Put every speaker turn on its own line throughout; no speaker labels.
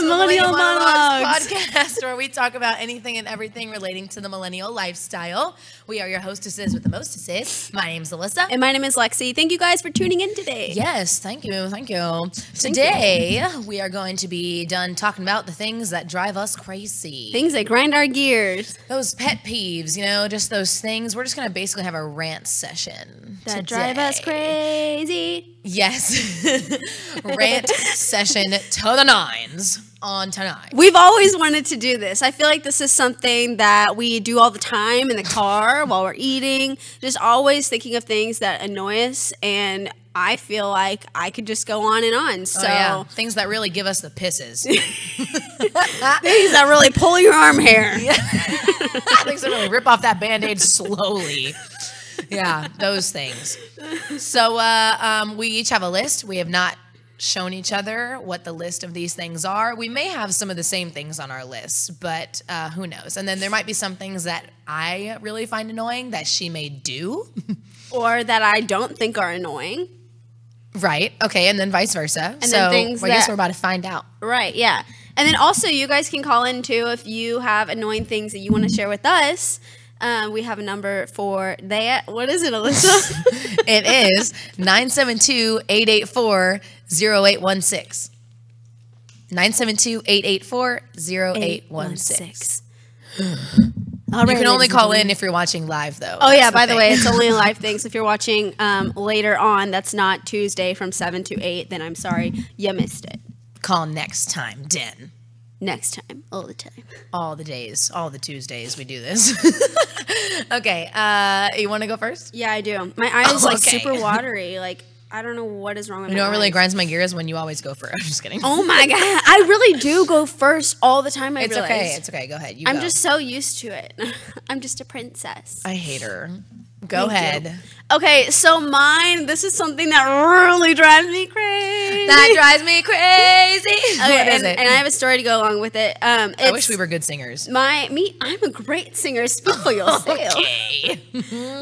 Millennial Monologues
podcast, where we talk about anything and everything relating to the millennial lifestyle. We are your hostesses with the mostesses. My name's Alyssa.
And my name is Lexi. Thank you guys for tuning in today.
Yes, thank you. Today, we are going to be done talking about the things that drive us crazy.
Things that grind our gears.
Those pet peeves, just those things. We're just going to basically have a rant session
that drive us crazy.
Yes. Rant session to the nines on tonight.
We've always wanted to do this. I feel like this is something that we do all the time in the car while we're eating. Just always thinking of things that annoy us, and I feel like I could just go on and on. So
things that really give us the pisses.
Things that really pull your arm hair.
Yeah. Things that really rip off that Band-Aid slowly. Yeah, those things. So we each have a list. We have not shown each other what the list of these things are. We may have some of the same things on our list, but who knows? And then there might be some things that I really find annoying that she may do.
Or that I don't think are annoying.
Right. Okay, and then vice versa.
And then things
I guess we're about to find out.
Right, yeah. And then also you guys can call in too if you have annoying things that you want to share with us. We have a number for that. What is it, Alyssa?
It is 972-884-0816. 972-884-0816. You can only call in if you're watching live, though.
Oh, yeah, by the way, it's only a live thing. So if you're watching later on, that's not Tuesday from 7 to 8, then I'm sorry, you missed it.
Call next time, Den.
Next time, all the time.
All the days, all the Tuesdays we do this. Okay, you want to go first?
Yeah, I do. My eye is super watery. Like, I don't know what is wrong with my eyes.
You know what really grinds my gears? When you always go first. I'm just kidding.
Oh my God. I really do go first all the time,
It's okay. It's okay. Go ahead.
I'm just so used to it. I'm just a princess.
I hate her. Go ahead.
Okay, so this is something that really drives me crazy.
That drives me crazy.
Okay,
what is it?
And I have a story to go along with it.
I wish we were good singers.
I'm a great singer. Speak for yourself.
Okay.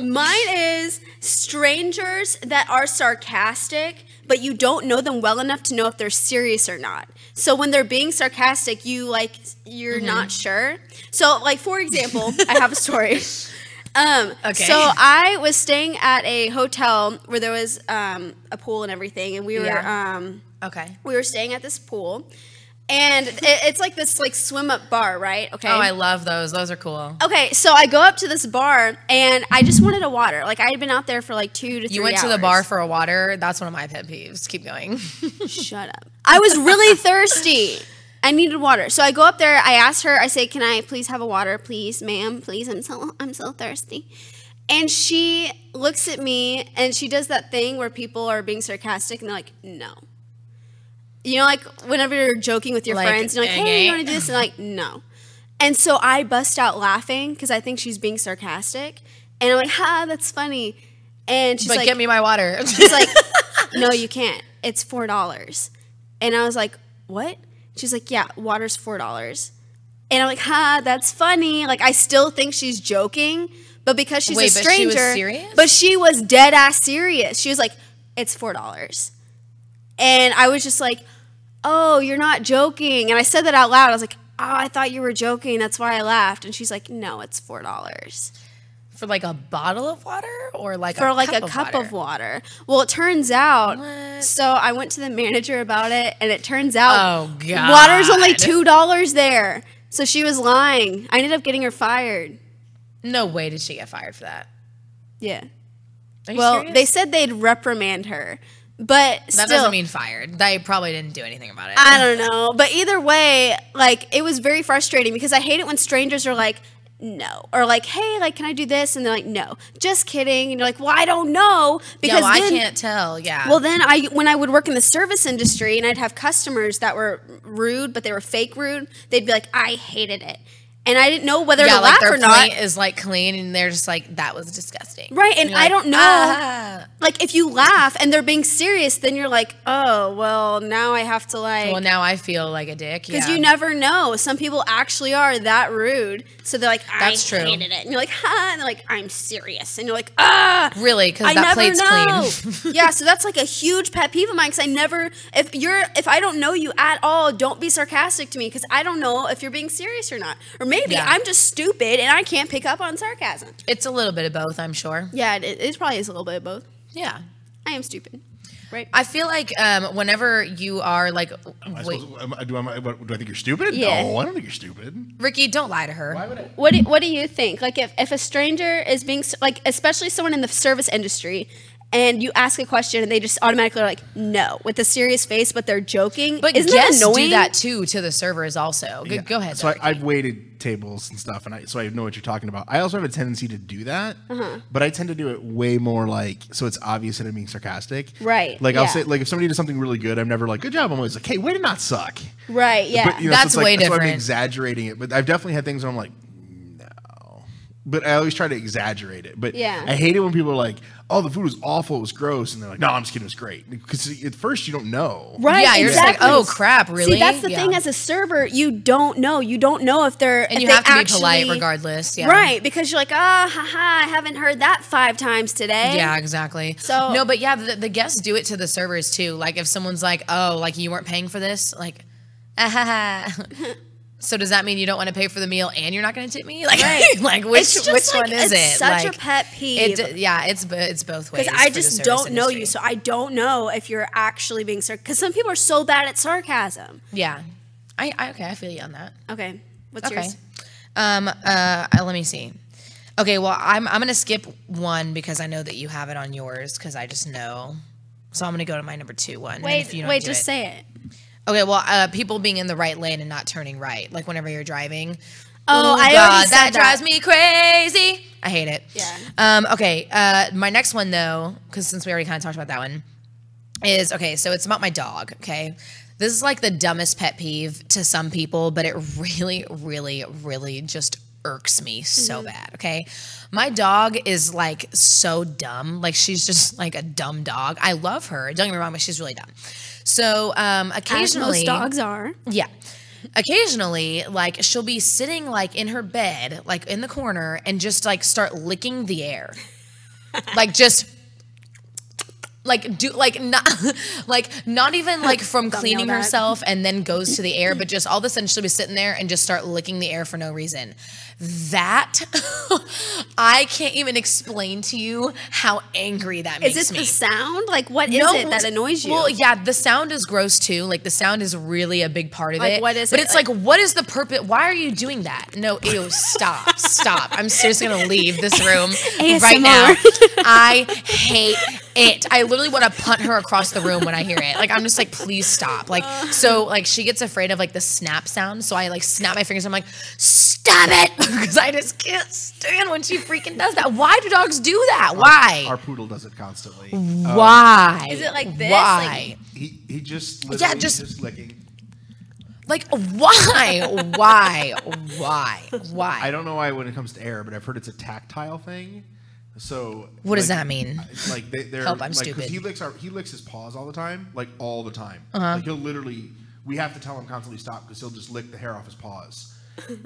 Mine is strangers that are sarcastic, but you don't know them well enough to know if they're serious or not. So when they're being sarcastic, you're not sure. So, like, for example, I have a story.
Okay.
So I was staying at a hotel where there was a pool and everything, and we were we were staying at this pool, and it's like this swim up bar, right? Okay.
Oh, I love those. Those are cool.
Okay, so I go up to this bar, and I just wanted a water. Like, I had been out there for like 2 to 3 hours.
You went to the bar for a water? That's one of my pet peeves. Keep going.
Shut up. I was really thirsty. I needed water. So I go up there, I asked her, I say, "Can I please have a water? Please, ma'am, please, I'm so thirsty." And she looks at me and she does that thing where people are being sarcastic and they're like, "No." You know, like whenever you're joking with your friends, you're like, "Hey, you want to do this?" And they're like, "No." And so I bust out laughing because I think she's being sarcastic. And I'm like, "Ha, that's funny." And she's like,
"Get me my water."
She's like, "No, you can't. It's $4. And I was like, "What?" She's like, "Yeah, water's $4. And I'm like, "Ha, that's funny." Like, I still think she's joking, but because she's a stranger.
But she was serious?
But she was dead ass serious. She was like, "It's $4. And I was just like, "Oh, you're not joking." And I said that out loud. I was like, "Oh, I thought you were joking. That's why I laughed." And she's like, "No, it's $4.
For like a bottle of water or like
for like a cup of water. Well, it turns out, so I went to the manager about it, and it turns out water's only $2 there. So she was lying. I ended up getting her fired.
No way did she get fired for that.
Yeah.
Are you serious?
They said they'd reprimand her. But
that doesn't mean fired. They probably didn't do anything about it.
I don't know. But either way, like, it was very frustrating because I hate it when strangers are like, no. Or like, hey, like, can I do this? And they're like, no. Just kidding. And you're like, well, I don't know. Because
I can't tell. Yeah.
Well, then when I would work in the service industry and I'd have customers that were rude, but they were fake rude, they'd be like, I hated it. And I didn't know whether to laugh or not.
Their plate is like clean, and they're just like, that was disgusting.
Right, and I don't know. Like, if you laugh and they're being serious, then you're like, oh, well, now I have to like.
Well, now I feel like a dick.
Because you never know. Some people actually are that rude. So they're like, I hated it. And you're like, and they're like, I'm serious. And you're like,
Really? Because that plate's clean.
Yeah, so that's like a huge pet peeve of mine. Because I never, if I don't know you at all, don't be sarcastic to me. Because I don't know if you're being serious or not. Or maybe I'm just stupid and I can't pick up on sarcasm.
It's a little bit of both, I'm sure.
Yeah, it probably is a little bit of both.
Yeah.
I am stupid. Right.
I feel like whenever you are like,
do I think you're stupid?
Yeah.
No, I don't think you're stupid.
Ricky, don't lie to her.
Why would I?
What do you think? Like if a stranger is being like, especially someone in the service industry, and you ask a question and they just automatically are like, no, with a serious face, but they're joking.
But
isn't
guests
that annoying?
do that too to the servers also.
Yeah.
Go ahead.
So I've waited tables and stuff, and so I know what you're talking about. I also have a tendency to do that, but I tend to do it way more like, so it's obvious that I'm being sarcastic.
Right.
Like I'll say, like if somebody does something really good, I'm never like, good job. I'm always like, hey, way to not suck.
Right. Yeah.
But,
That's
so
way
so
different.
I'm exaggerating it, but I've definitely had things where I'm like, no. But I always try to exaggerate it. But
Yeah.
I hate it when people are like, oh, the food was awful, it was gross, and they're like, no, I'm just kidding, it was great. Because at first you don't know.
Right.
Yeah, you're
exactly.
just like, oh crap, really?
See, that's the thing. As a server, you don't know. You don't know if they're
and
if
you
they
have to
actually,
be polite regardless. Yeah.
Right, because you're like, I haven't heard that 5 times today.
Yeah, exactly.
So
no, but yeah, the guests do it to the servers too. Like if someone's like, oh, like you weren't paying for this, like, so does that mean you don't want to pay for the meal and you're not going to tip me? Like, like which one is it?
It's such
like,
a pet peeve.
It's both ways.
Because I just don't know you, so I don't know if you're actually being sarcastic. Because some people are so bad at sarcasm.
Yeah, I feel you on that.
Okay, what's yours?
Let me see. Okay, well I'm gonna skip one because I know that you have it on yours because I just know. So I'm gonna go to my number 2 one.
Wait, just say it.
Okay, well, people being in the right lane and not turning right, like whenever you're driving.
Oh, I
God,
already said
that drives me crazy. I hate it.
Yeah.
Okay, my next one though, because since we already kind of talked about that one, is okay. So it's about my dog. Okay, this is like the dumbest pet peeve to some people, but it really, really, really just irks me so bad. Okay, my dog is like so dumb. Like she's just like a dumb dog. I love her. Don't get me wrong, but she's really dumb. So occasionally,
as most dogs are.
Yeah. Occasionally, like she'll be sitting like in her bed, like in the corner, and just like start licking the air, like just. Not even like from cleaning herself and then goes to the air, but just all of a sudden she'll be sitting there and just start licking the air for no reason. That I can't even explain to you how angry that makes me.
Is it the sound? Like what is it that annoys you?
Well, yeah, the sound is gross too. Like the sound is really a big part of
like,
it.
What is
but
it?
It's like, what is the purpose? Why are you doing that? No, ew, stop. I'm seriously gonna leave this room right now. I hate it. I literally want to punt her across the room when I hear it. Like I'm just like, please stop. Like so, like she gets afraid of like the snap sound. So I like snap my fingers. I'm like, stop it, because I just can't stand when she freaking does that. Why do dogs do that? Why?
Our poodle does it constantly.
Why?
Is it like this?
Why?
Like, he just literally just licking.
Like why? Why?
I don't know why when it comes to air, but I've heard it's a tactile thing. So
what does that mean?
Like they're
help, I'm
like,
stupid.
He licks his paws all the time, like all the time. Like he'll literally, we have to tell him constantly stop because he'll just lick the hair off his paws.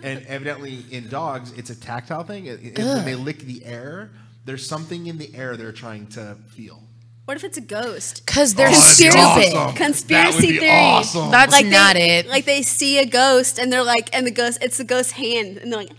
And evidently in dogs, it's a tactile thing. When they lick the air, there's something in the air they're trying to feel.
What if it's a ghost?
Because they're
stupid.
Awesome.
Conspiracy theory.
Awesome.
That's
like
not it.
Like they see a ghost and they're like, and it's the ghost's hand, and they're like.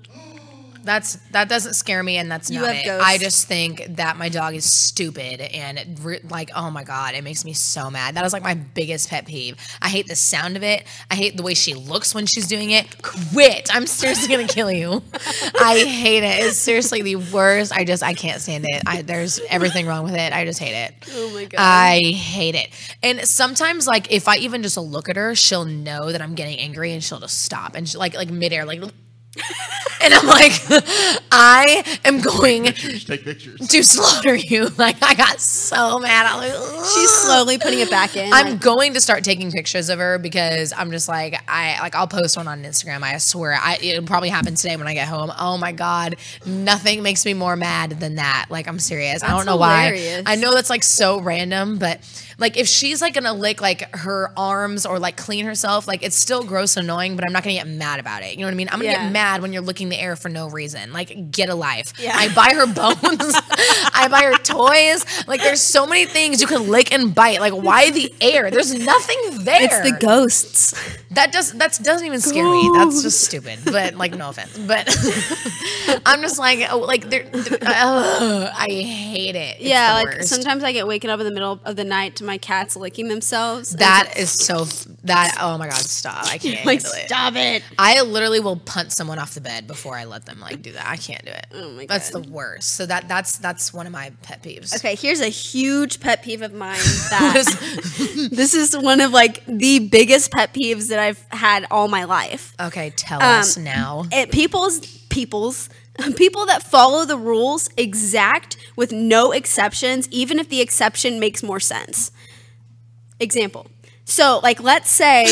That doesn't scare me, and that's not it.
Ghosts.
I just think that my dog is stupid, and like, oh my God, it makes me so mad. That is like my biggest pet peeve. I hate the sound of it. I hate the way she looks when she's doing it. Quit. I'm seriously gonna kill you. I hate it. It's seriously the worst. I can't stand it. There's everything wrong with it. I just hate it.
Oh my God.
I hate it. And sometimes, like, if I even just look at her, she'll know that I'm getting angry, and she'll just stop, and she, like midair, like. And I'm like, I am going
Take pictures.
to slaughter you. Like, I got so mad. I'm like, ugh.
She's slowly putting it back in.
I'm
like,
going to start taking pictures of her because I'm just like, I'll post one on Instagram. I swear it'll probably happen today when I get home. Oh my God. Nothing makes me more mad than that. Like, I'm serious. I don't know
hilarious.
why. I know that's like so random, but like if she's like gonna lick like her arms or like clean herself, like it's still gross and annoying, but I'm not gonna get mad about it. You know what I mean? I'm gonna get mad when you're licking the air for no reason. Like, get a life.
Yeah.
I buy her bones. I buy her toys. Like, there's so many things you can lick and bite. Like, why the air? There's nothing there.
it's the ghosts.
That doesn't even scare me. That's just stupid. But like, no offense. But I'm just like, oh, like I hate it. It's
Yeah,
the
like
worst.
sometimes I get waken up in the middle of the night to my cats licking themselves.
That is so oh my God, stop. I can't
like,
handle it.
stop it.
I literally will punt someone off the bed before I let them like do that. I can't do it.
Oh my
That's
God.
the worst. So that's one of my pet peeves.
Okay, here's a huge pet peeve of mine that this is one of like the biggest pet peeves that I've had all my life.
Okay, tell us now.
People that follow the rules exact with no exceptions, even if the exception makes more sense. Example. So, like, let's say,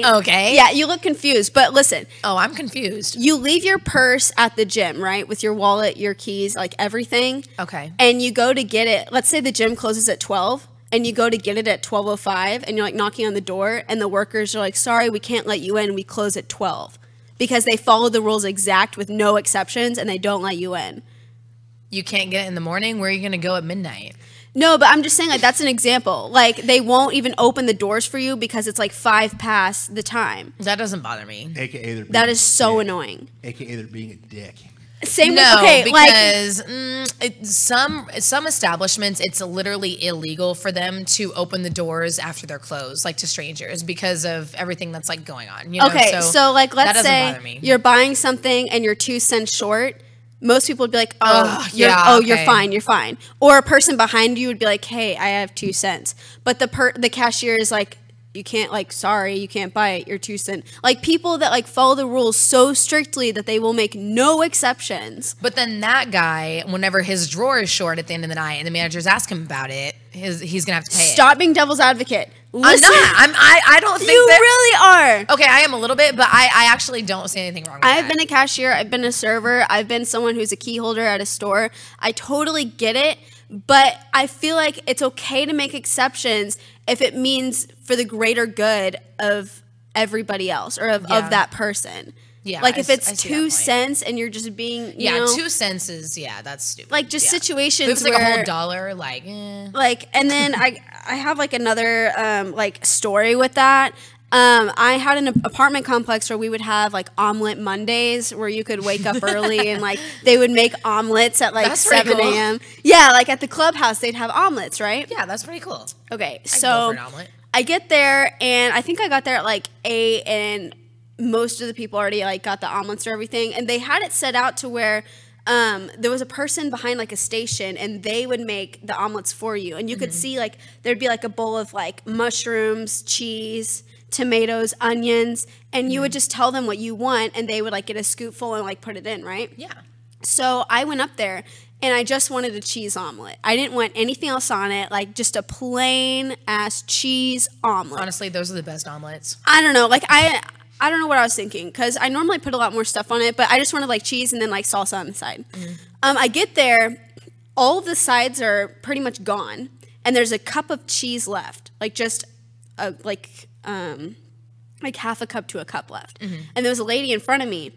Okay.
yeah, you look confused, but listen,
Oh, I'm confused.
you leave your purse at the gym, right, with your wallet, your keys, like everything,
Okay.
and you go to get it. Let's say the gym closes at 12, and you go to get it at 12:05, and you're like knocking on the door, and the workers are like, "Sorry, we can't let you in. We close at 12," because they follow the rules exact with no exceptions, and they don't let you in.
You can't get it in the morning. Where are you going to go at midnight?
No, but I'm just saying, like, that's an example. Like, they won't even open the doors for you because it's like 5 past the time.
That doesn't bother me.
AKA they're
That
being
is so
a dick.
annoying.
AKA they're being a dick.
Same
No,
with, okay, like,
because some establishments, it's literally illegal for them to open the doors after they're closed, like to strangers, because of everything that's like going on. You know?
okay, so like,
that
let's
doesn't
say
bother me.
you're buying something and you're 2 cents short. Most people would be like, "Oh,
Ugh,
you're
yeah,
you're
okay.
fine, you're fine." Or a person behind you would be like, "Hey, I have 2 cents," but the cashier is like, "You can't, like, sorry, you can't buy it. You're 2 cents." Like, people that like follow the rules so strictly that they will make no exceptions.
But then that guy, whenever his drawer is short at the end of the night, and the managers ask him about it, he's gonna have to pay it.
Stop being devil's advocate.
I'm
Listen,
not. I don't think
you
that.
really are.
Okay, I am a little bit, but I actually don't see anything wrong with
I've
that.
been a cashier. I've been a server. I've been someone who's a key holder at a store. I totally get it, but I feel like it's okay to make exceptions if it means for the greater good of everybody else or of
Yeah.
that person.
Yeah,
like
I
if
see
it's
that
2
point.
cents and you're just being, you
Yeah,
know,
2 cents is that's stupid.
like just
Yeah.
situations
If it was like
where
a whole dollar, like,
like, and then I have like another like story with that. I had an apartment complex where we would have like omelet Mondays where you could wake up early and like they would make omelets at like
That's pretty
7
cool.
a.m. Yeah, like at the clubhouse they'd have omelets, right?
yeah, that's pretty cool.
Okay,
I'd go
so
for an omelet.
I get there and I think I got there at like 8 and most of the people already like got the omelets or everything, and they had it set out to where there was a person behind like a station and they would make the omelets for you, and you could see like there'd be like a bowl of like mushrooms, cheese, tomatoes, onions, and you would just tell them what you want and they would like get a scoopful and like put it in, right?
Yeah.
So I went up there and I just wanted a cheese omelet. I didn't want anything else on it, like just a plain ass cheese omelet.
Honestly, those are the best omelets.
I don't know, like I don't know what I was thinking because I normally put a lot more stuff on it, but I just wanted like cheese and then like salsa on the side. I get there, all of the sides are pretty much gone, and there's a cup of cheese left, like just like half a cup to a cup left. And there was a lady in front of me,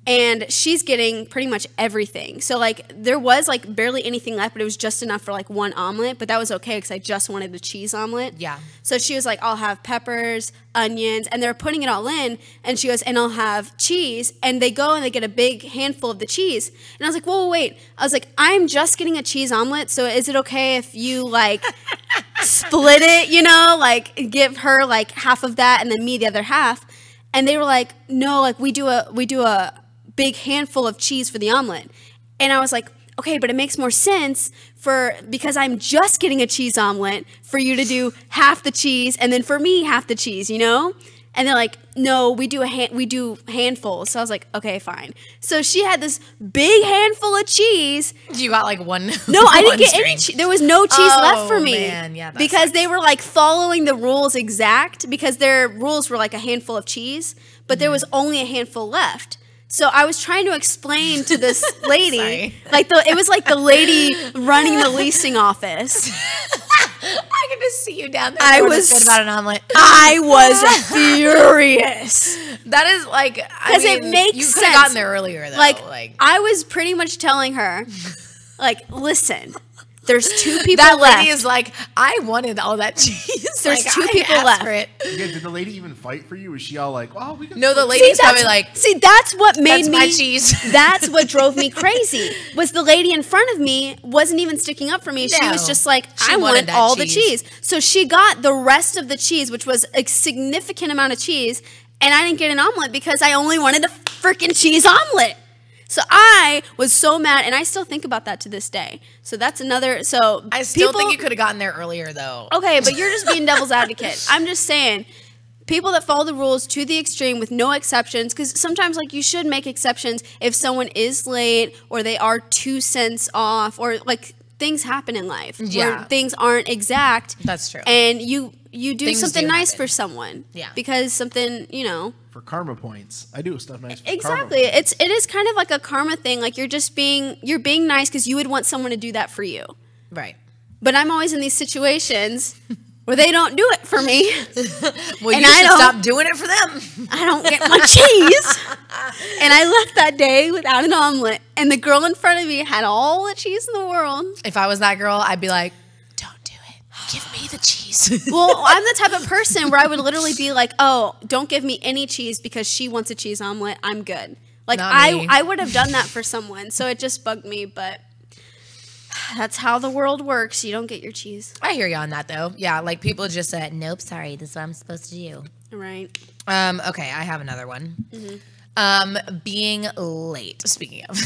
and she's getting pretty much everything. So like there was like barely anything left, but it was just enough for like one omelet, but that was okay because I just wanted the cheese omelet.
Yeah.
So she was like, "I'll have peppers, onions," and they're putting it all in, and she goes, "And I'll have cheese," and they go and they get a big handful of the cheese. And I was like, "Whoa, wait." I was like, "I'm just getting a cheese omelet, so is it okay if you like split it, you know, like give her like half of that and then me the other half?" And they were like, "No, like we do a big handful of cheese for the omelet." And I was like, "Okay, but it makes more sense because I'm just getting a cheese omelet for you to do half the cheese and then for me half the cheese, you know?" And they're like, no, we do handfuls. So I was like, okay, fine. So she had this big handful of cheese.
You got like one.
No, I didn't get
string.
any cheese. There was no cheese left for me.
Man. Yeah,
because they were like following the rules exact, because their rules were like a handful of cheese, but there was only a handful left. So I was trying to explain to this lady, it was like the lady running the leasing office.
I can just see you down there.
I was
good about an omelet.
I was furious.
That is like,
because it makes
you
sense.
You could have gotten there earlier, though.
Like I was pretty much telling her, like, listen, there's 2 people
that
left.
lady is like, I wanted all that cheese.
There's 2 people left.
For it.
Yeah, did the lady even fight for you? Was she all like, "Oh, we can"?
No, the lady's probably like,
see, that's what made
that's
me.
my cheese.
That's what drove me crazy. Was the lady in front of me wasn't even sticking up for me. She was just like, I want all the cheese. So she got the rest of the cheese, which was a significant amount of cheese, and I didn't get an omelet because I only wanted a freaking cheese omelet. So I was so mad, and I still think about that to this day. So that's another. So
I still think you could have gotten there earlier, though.
Okay, but you're just being devil's advocate. I'm just saying, people that follow the rules to the extreme with no exceptions, because sometimes like you should make exceptions if someone is late or they are 2 cents off, or like things happen in life where things aren't exact.
That's true.
And you do
Things
something
do
nice
happen.
for someone.
Yeah.
Because something,
For karma points, I do stuff nice. For
exactly.
Karma points.
It is kind of like a karma thing. Like you're being nice because you would want someone to do that for you.
Right.
But I'm always in these situations where they don't do it for me.
Well,
and
you should stop doing it for them.
I don't get my cheese. And I left that day without an omelet. And the girl in front of me had all the cheese in the world.
If I was that girl, I'd be like, don't do it. Give me the cheese.
Well, I'm the type of person where I would literally be like, oh, don't give me any cheese because she wants a cheese omelet. I'm good. Like, I would have done that for someone. So it just bugged me. But that's how the world works. You don't get your cheese.
I hear you on that, though. Yeah, like people just said, nope, sorry, this is what I'm supposed to do.
Right.
Okay, I have another one. Being late. Speaking of,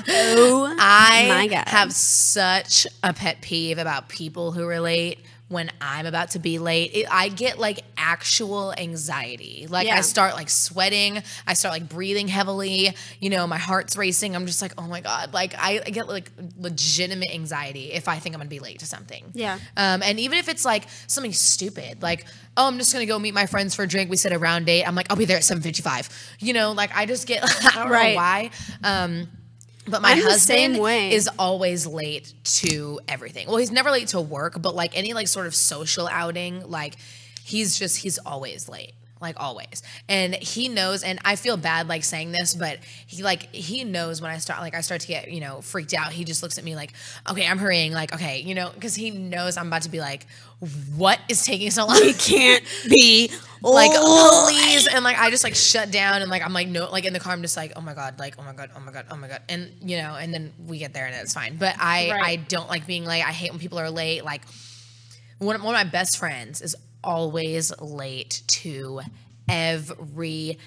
Oh my God.
have such a pet peeve about people who are late. When I'm about to be late, I get like actual anxiety. Like I start like sweating. I start like breathing heavily. My heart's racing. I'm just like, oh my God. Like I get like legitimate anxiety if I think I'm gonna be late to something.
Yeah.
And even if it's like something stupid, like, oh, I'm just gonna go meet my friends for a drink. We set a round date. I'm like, I'll be there at 7:55. Like I just get, I don't know why. But my husband is always late to everything. Well, he's never late to work, but like any like sort of social outing, like he's always late. Like always. And he knows, and I feel bad like saying this, but he knows when I start to get, freaked out. He just looks at me like, okay, I'm hurrying. Like, okay, because he knows I'm about to be like, what is taking so long?
We can't be
like, please. And like, I just like shut down and like, I'm like, no, like in the car, I'm just like, oh my God, like, oh my God, oh my God, oh my God. And and then we get there and it's fine. But I don't like being late. I hate when people are late. Like one of my best friends is always late to everything.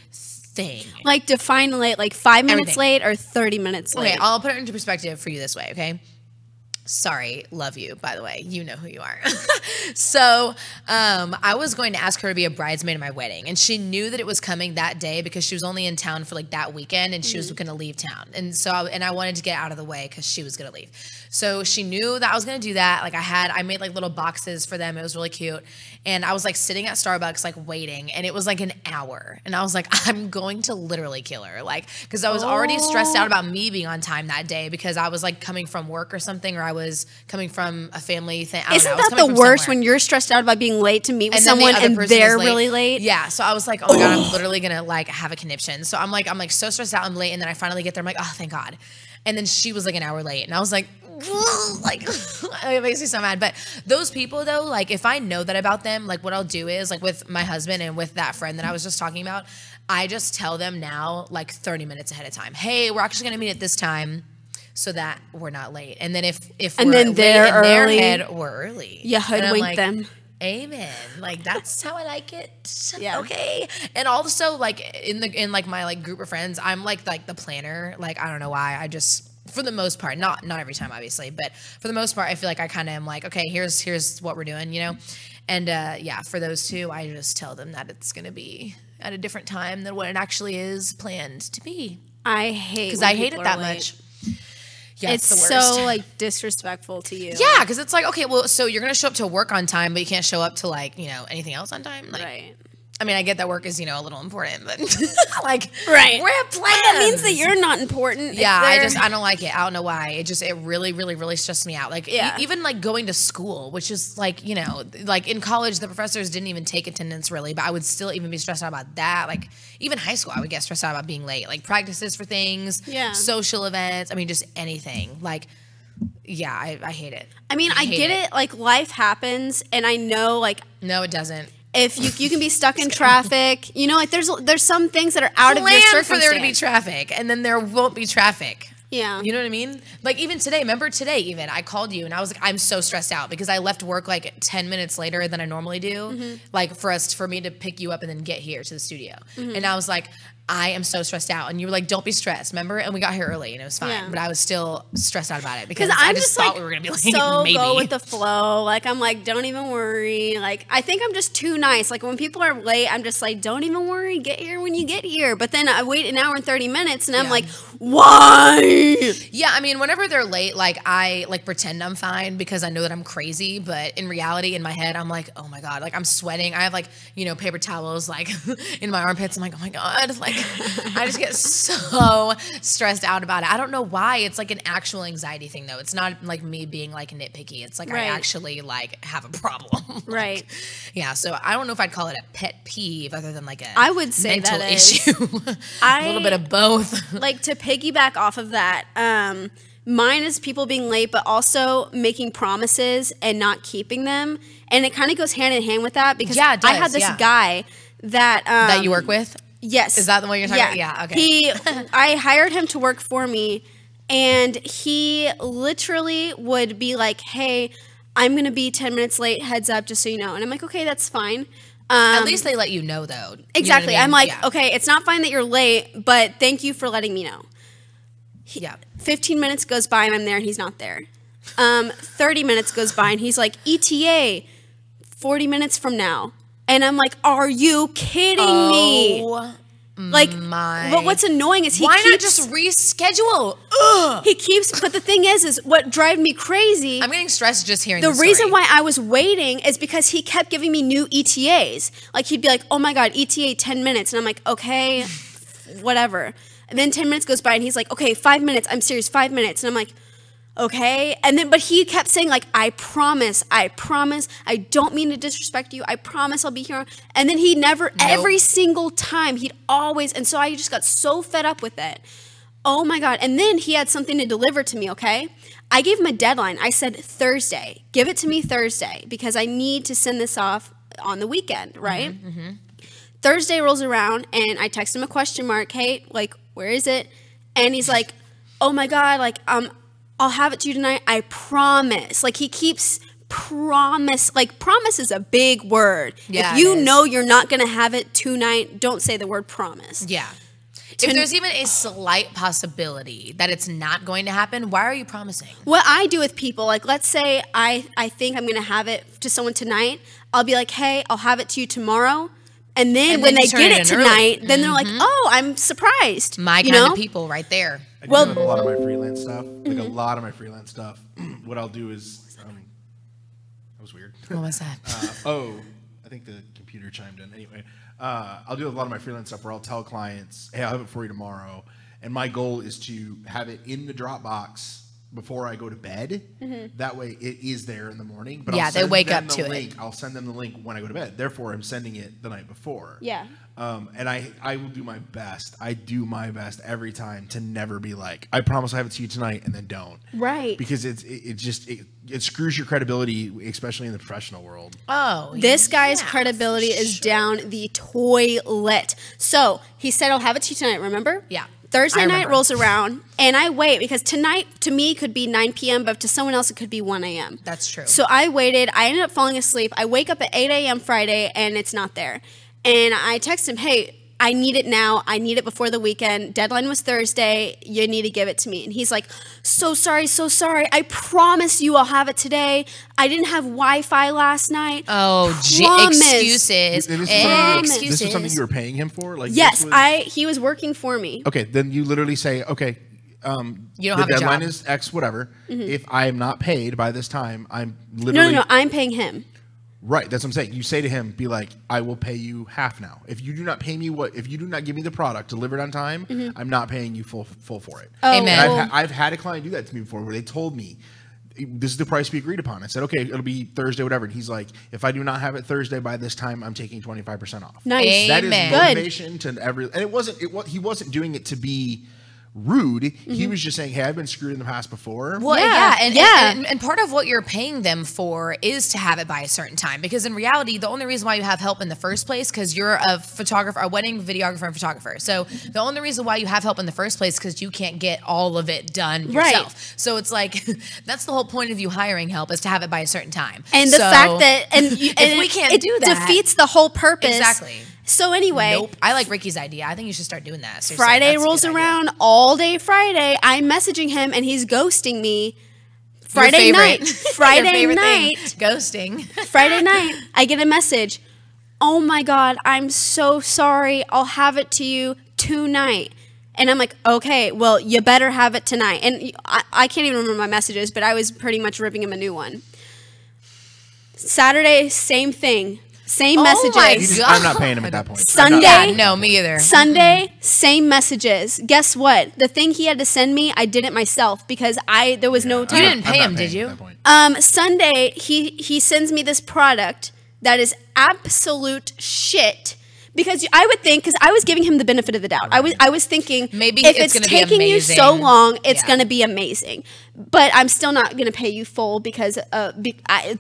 Like define late, like 5 minutes
Everything.
late or 30 minutes late.
Okay, I'll put it into perspective for you this way, okay? Sorry, love you, by the way. You know who you are. So I was going to ask her to be a bridesmaid at my wedding, and she knew that it was coming that day because she was only in town for like that weekend, and she was going to leave town. And so I wanted to get out of the way because she was going to leave. So she knew that I was going to do that. Like I made like little boxes for them. It was really cute. And I was like sitting at Starbucks like waiting, and it was like an hour. And I was like, I'm going to literally kill her. Like, because I was already stressed out about me being on time that day because I was like coming from work or something, or I was coming from a family thing.
Isn't that the worst when you're stressed out about being late to meet with someone and they're really late?
Yeah. So I was like, oh my God, I'm literally going to like have a conniption. So I'm like so stressed out. I'm late. And then I finally get there. I'm like, oh, thank God. And then she was like an hour late. And I was like, it makes me so mad. But those people though, like if I know that about them, like what I'll do is like with my husband and with that friend that I was just talking about, I just tell them now like 30 minutes ahead of time. Hey, we're actually going to meet at this time so that we're not late. And then if
and
we're
then
late
they're
in their
early,
head, we're early.
You hoodwink
like,
them.
Amen. Like that's how I like it.
Yeah.
Okay. And also like in like my like group of friends, I'm like the planner. Like I don't know why. I just for the most part, not every time obviously, but for the most part, I feel like I kind of am like, okay, here's what we're doing, And yeah, for those two, I just tell them that it's going to be at a different time than what it actually is planned to be.
I hate
because I hate it that much. Yeah,
it's
the worst.
so like disrespectful to you.
Yeah, because it's like, okay, well, so you're gonna show up to work on time, but you can't show up to like, you know, anything else on time. Like,
Right.
I mean, I get that work is, you know, a little important, but like,
Right.
we have plans.
That means that you're not important.
Yeah, I don't like it. I don't know why. It really, really, really stressed me out. Like,
Yeah.
even like going to school, which is like, you know, like in college, the professors didn't even take attendance really, but I would still even be stressed out about that. Like, even high school, I would get stressed out about being late. Like, practices for things,
Yeah.
social events. I mean, just anything. Like, yeah, I hate it.
I mean, I
hate
get it. Like, life happens, and I know, like,
No, it doesn't.
if you can be stuck in traffic, you know, like there's some things that are out of your
Plan
circumstance.
for there to be traffic, and then there won't be traffic.
Yeah.
You know what I mean? Like even today, remember today even, I called you and I was like, I'm so stressed out because I left work like 10 minutes later than I normally do. Like for me to pick you up and then get here to the studio. And I was like, I am so stressed out. And you were like, don't be stressed, remember? And we got here early and it was fine.
Yeah.
But I was still stressed out about it because
I'm
I just thought
like,
we were going to be late.
so
maybe.
go with the flow. Like, I'm like, don't even worry. Like, I think I'm just too nice. Like, when people are late, I'm just like, don't even worry. Get here when you get here. But then I wait an hour and 30 minutes and I'm
Yeah.
like, why?
Yeah, I mean, whenever they're late, like I like pretend I'm fine because I know that I'm crazy, but in reality, in my head, I'm like, oh my god, like I'm sweating. I have like, you know, paper towels like in my armpits. I'm like, oh my god, like I just get so stressed out about it. I don't know why. It's like an actual anxiety thing though. It's not like me being like nitpicky. It's like I
Right.
actually like have a problem. Like,
Right.
Yeah. So I don't know if I'd call it a pet peeve other than like a
I would say
mental
that is.
issue. A little bit of both.
Like, to piggyback off of that, mine is people being late, but also making promises and not keeping them. And it kind of goes hand in hand with that because
Yeah, it
I had
does,
this
yeah.
guy that
That you work with?
Yes.
Is that the one you're talking about? Yeah, okay.
I hired him to work for me, and he literally would be like, hey, I'm going to be 10 minutes late, heads up, just so you know. And I'm like, okay, that's fine.
At least they let you know, though. You know what I
Exactly.
mean?
I'm like,
Yeah.
okay, it's not fine that you're late, but thank you for letting me know.
Yeah.
15 minutes goes by and I'm there and he's not there. 30 minutes goes by and he's like, ETA, 40 minutes from now. And I'm like, are you kidding me? Like,
my.
but what's annoying is
Why not just reschedule? Ugh.
he keeps, but the thing is what drives me crazy.
I'm getting stressed just hearing
The
this
reason
story.
why I was waiting is because he kept giving me new ETAs. Like, he'd be like, oh my God, ETA 10 minutes. And I'm like, okay, whatever. And then 10 minutes goes by and he's like, okay, 5 minutes. I'm serious, 5 minutes. And I'm like, okay. And then, but he kept saying like, I promise. I don't mean to disrespect you. I promise I'll be here. And then he never, every single time, he'd always, and so I just got so fed up with it. Oh my God. And then he had something to deliver to me, okay? I gave him a deadline. I said Thursday. Give it to me Thursday because I need to send this off on the weekend, right? Thursday rolls around and I text him a question mark. Hey, like, where is it? And he's like, oh my God, like, I'll have it to you tonight. I promise. Like, he keeps promise. Like, promise is a big word.
Yeah,
if you
it is.
know you're not going to have it tonight, don't say the word promise.
Yeah. If there's even a slight possibility that it's not going to happen, why are you promising?
What I do with people, like, let's say I think I'm going to have it to someone tonight. I'll be like, hey, I'll have it to you tomorrow. And then when
you
they
turn
get
it
it
in early.
tonight, then they're like, oh, I'm surprised.
My
you
kind
know?
of people right there.
I
Well-
do that with a lot of my freelance stuff. Like a lot of my freelance stuff. What I'll do is, that was weird.
What was that?
I think the computer chimed in. Anyway, I'll do a lot of my freelance stuff where I'll tell clients, hey, I'll have it for you tomorrow. And my goal is to have it in the Dropbox before I go to bed. That way it is there in the morning. But
Yeah,
I'll
they
send
wake
them
up
the
to it.
link. I'll send them the link when I go to bed. Therefore, I'm sending it the night before.
Yeah.
And I will do my best. I do my best every time to never be like, I promise I have it to you tonight, and then don't.
Right.
Because it screws your credibility, especially in the professional world.
Oh,
This guy's
yeah,
credibility
for
is
sure.
down the toilet. So he said, I'll have it to you tonight, remember?
Yeah.
Thursday
I
night
remember.
rolls around, and I wait because tonight to me could be 9 p.m., but to someone else it could be 1 a.m.
That's true.
So I waited. I ended up falling asleep. I wake up at 8 a.m. Friday, and it's not there. And I text him, hey, I need it now. I need it before the weekend. Deadline was Thursday. You need to give it to me. And he's like, so sorry. I promise you I'll have it today. I didn't have Wi-Fi last night.
Oh, excuses.
And
Excuses.
This is something you were paying him for? Like,
Yes, he was working for me.
Okay, then you literally say, okay,
You don't
the
have a
deadline
job.
is X, whatever. If I am not paid by this time, I'm literally...
No, I'm paying him.
Right, that's what I'm saying. You say to him, be like, I will pay you half now. If you do not pay me if you do not give me the product delivered on time, I'm not paying you full for it.
Oh,
Amen.
And I've had a client do that to me before where they told me, this is the price we agreed upon. I said, okay, it'll be Thursday, whatever. And he's like, if I do not have it Thursday by this time, I'm taking 25% off.
Nice.
That is
Amen.
motivation to every, and he wasn't doing it to be rude. He was just saying, hey, I've been screwed in the past before.
Well,
Yeah.
and part of what you're paying them for is to have it by a certain time. Because in reality, the only reason why you have help in the first place, because you're a photographer, a wedding videographer and photographer. So the only reason why you have help in the first place is because you can't get all of it done yourself.
Right.
So it's like, that's the whole point of you hiring help, is to have it by a certain time.
And the fact that,
if we can't do that,
defeats the whole purpose.
Exactly.
So anyway,
Nope. I like Ricky's idea. I think you should start doing that. Seriously,
Friday
that's a
rolls
good idea.
around, all day Friday. I'm messaging him and he's ghosting me.
Your
Friday
favorite-
night.
your
Friday
favorite thing,
night.
ghosting.
Friday night, I get a message. Oh my God, I'm so sorry. I'll have it to you tonight. And I'm like, okay, well, you better have it tonight. And I can't even remember my messages, but I was pretty much ripping him a new one. Saturday, same thing. Same messages.
my
I'm not paying him at that point.
Sunday,
Yeah, no, me either.
Sunday, same messages. Guess what? The thing he had to send me, I did it myself because there was no time.
You didn't pay him, did you?
Sunday, he sends me this product that is absolute shit. Because I would think, because I was giving him the benefit of the doubt. I was thinking,
Maybe
if
it's
it's
gonna be
taking you so
amazing.
long, it's
Yeah.
going to be amazing. But I'm still not going to pay you full because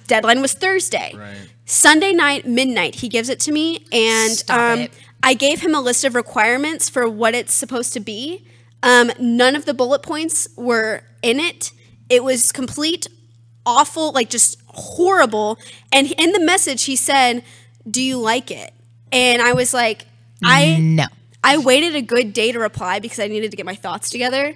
deadline was Thursday.
Right.
Sunday night, midnight, he gives it to me, and
Stop it.
I gave him a list of requirements for what it's supposed to be. None of the bullet points were in it. It was complete, awful, like just horrible. And in the message, he said, "Do you like it?" And I was like,
No.
I waited a good day to reply because I needed to get my thoughts together.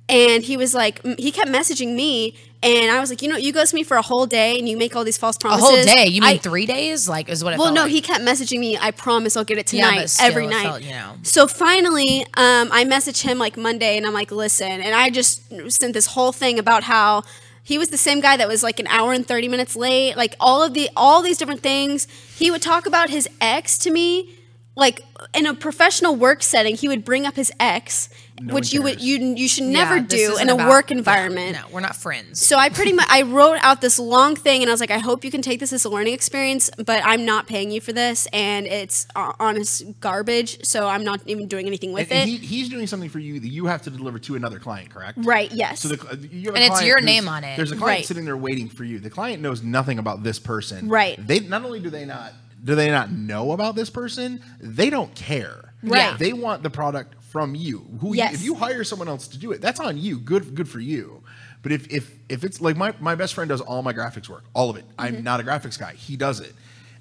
And he was like, he kept messaging me. And I was like, you ghost me for a whole day and you make all these false
A
promises.
whole day? You mean 3 days? Like, is what it
Well,
felt
no,
like.
he kept messaging me. I promise I'll get it
Yeah,
tonight,
but still,
every
it
night.
felt, you know.
So finally, I messaged him like Monday and I'm like, listen. And I just sent this whole thing about how he was the same guy that was like an hour and 30 minutes late. Like all these different things. He would talk about his ex to me. Like in a professional work setting, he would bring up his ex,
No
which
one cares.
you should never
Yeah, this
do
isn't
in a
about-
work environment.
No, we're not friends.
So I pretty much I wrote out this long thing, and I was like, I hope you can take this as a learning experience, but I'm not paying you for this, and it's honest garbage. So I'm not even doing anything with
And
it.
he's doing something for you that you have to deliver to another client, correct?
Right? Yes.
So you have a
And it's
client
your
who's-
name on it.
There's a client
Right.
sitting there waiting for you. The client knows nothing about this person.
Right.
They not only do they not know about this person, they don't care.
Right.
They want the product from you.
Yes.
If you hire someone else to do it, that's on you. Good for you. But if it's like my best friend does all my graphics work, all of it.
Mm-hmm.
I'm not a graphics guy. He does it.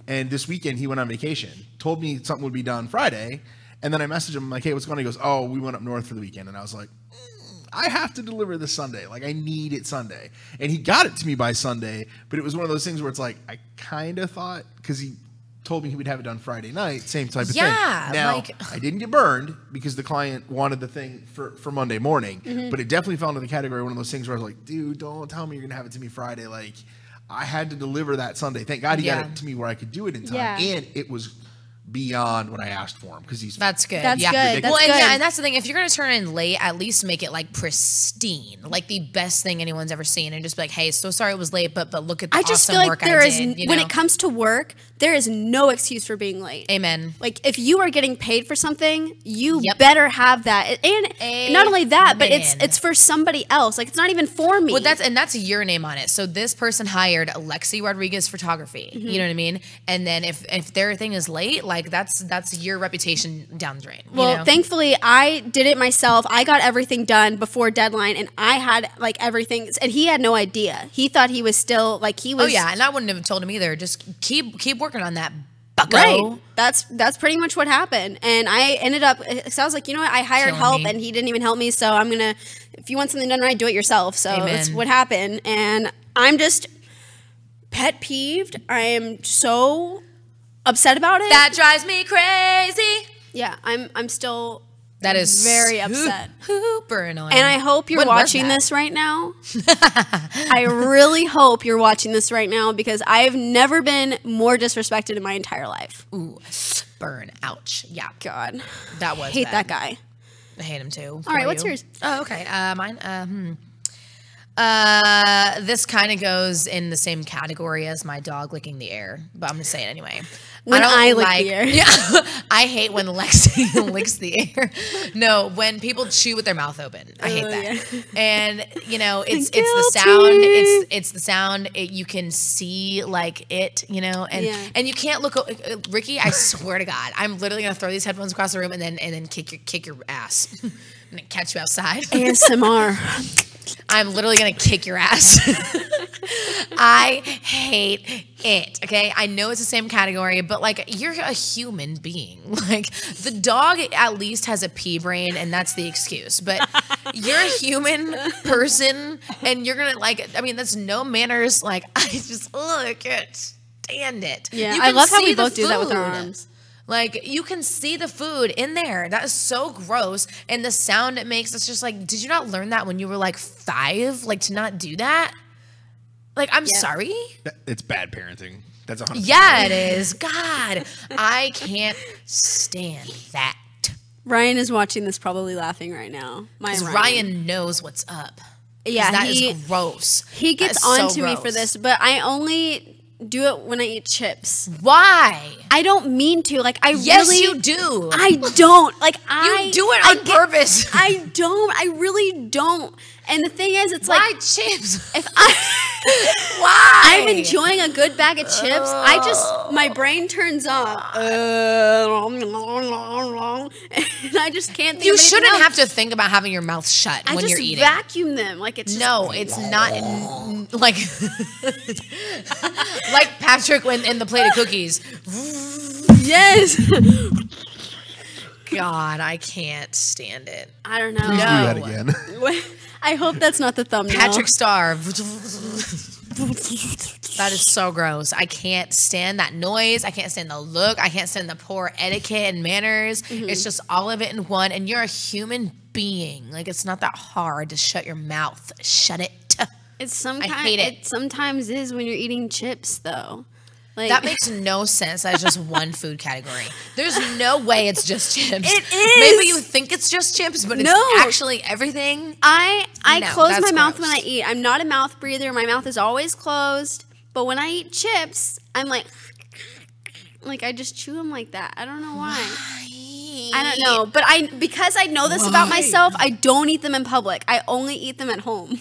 And this weekend he went on vacation, told me something would be done Friday, and then I messaged him, I'm like, hey, what's going on? He goes, oh, we went up north for the weekend. And I was like, I have to deliver this Sunday. Like, I need it Sunday. And he got it to me by Sunday, but it was one of those things where it's like, I kind of thought, because he told me he would have it done Friday night, same type of
Yeah,
thing. Now,
like-
I didn't get burned because the client wanted the thing for Monday morning, but it definitely fell into the category of one of those things where I was like, dude, don't tell me you're going to have it to me Friday. Like, I had to deliver that Sunday. Thank God he got
Yeah.
it to me where I could do it in time.
Yeah.
And it was beyond what I asked for him because he's
That's good.
That's
yeah.
good. That's
Well, and,
good.
yeah, and that's the thing. If you're gonna turn in late, at least make it like pristine, like the best thing anyone's ever seen, and just be like, "Hey, so sorry it was late, but look at the
I just
awesome
feel like
work
there
I
is
did." You
when
know?
it comes to work, there is no excuse for being late.
Amen.
Like if you are getting paid for something, you
Yep.
better have that. And not only that, but
Amen.
it's for somebody else. Like it's not even for me.
Well, that's your name on it. So this person hired Alexi Rodriguez Photography.
Mm-hmm.
You know what I mean? And then if their thing is late, like that's your reputation down the drain.
Well,
you know?
thankfully, I did it myself. I got everything done before deadline, and I had like everything. And he had no idea. He thought he was still like he was.
Oh yeah, and I wouldn't have told him either. Just keep working on that. fucko.
Right. That's pretty much what happened. And I ended up, so I was like, you know what? I hired
Killing
help
me.
and he didn't even help me. So I'm going to, if you want something done right, do it yourself. So that's
Amen.
what happened. And I'm just pet peeved. I am so upset about it.
That drives me crazy.
Yeah, I'm still
That is
very upset.
Super annoying.
And I hope you're
When was
watching
that?
this right now. I really hope you're watching this right now because I've never been more disrespected in my entire life.
Ooh, burn. Ouch. Yeah.
God.
That was
Hate
bad.
that guy.
I hate him too.
All right, what's yours?
Oh, okay. Mine. This kind of goes in the same category as my dog licking the air, but I'm gonna say it anyway.
When
don't
I lick the air.
Yeah, I hate when Lexi licks the air. No, when people chew with their mouth open, I hate that.
Yeah.
And you know, it's the
Guilty.
sound. It's the sound. You can see like it, you know, and
Yeah.
and you can't look. Ricky, I swear to God, I'm literally gonna throw these headphones across the room and then kick your ass. I'm gonna catch you outside.
ASMR.
I'm literally gonna kick your ass. I hate it. Okay, I know it's the same category, but like you're a human being. Like the dog at least has a pea brain, and that's the excuse. But you're a human person, and you're gonna like. I mean, that's no manners. Like I can't stand it.
Yeah,
You
I
can
love how we
see the
both do that with our
food.
arms.
Like you can see the food in there. That is so gross. And the sound it makes, it's just like, did you not learn that when you were like 5? Like to not do that? Like, I'm sorry.
It's bad parenting. That's 100%.
Yeah, it is. God, I can't stand that.
Ryan is watching this probably laughing right now. My
Because Ryan knows what's up. 'Cause
Yeah,
that is gross.
He
That
gets
is so
on to me for
gross.
this, but I only do it when I eat chips.
Why?
I don't mean to. Like I
Yes,
really
you do.
I don't. Like
You do it on purpose.
I don't. I really don't. And the thing is, it's
Why
like
chips?
if I
Why?
I'm enjoying a good bag of chips, my brain turns off. And I just can't think
You
of anything
shouldn't
else.
have to think about having your mouth shut
I
when
just
you're eating.
vacuum them like it's just,
No, it's not like like Patrick when in the plate of cookies.
yes.
God, I can't stand it.
I don't know.
Please do that
No.
again.
I hope that's not the thumbnail.
Patrick Star. That is so gross. I can't stand that noise. I can't stand the look. I can't stand the poor etiquette and manners. It's just all of it in one. And you're a human being. Like it's not that hard to shut your mouth. Shut it.
It's
I hate it.
It sometimes is when you're eating chips though. Like
That makes no sense. That's just one food category. There's no way it's just chips.
It is.
Maybe you think it's just chips, but
No.
it's actually everything.
I
No,
close
that's
my mouth
gross.
when I eat. I'm not a mouth breather. My mouth is always closed. But when I eat chips, I'm like I just chew them like that. I don't know why. I don't know. But because I know this about
Why?
myself, I don't eat them in public. I only eat them at home.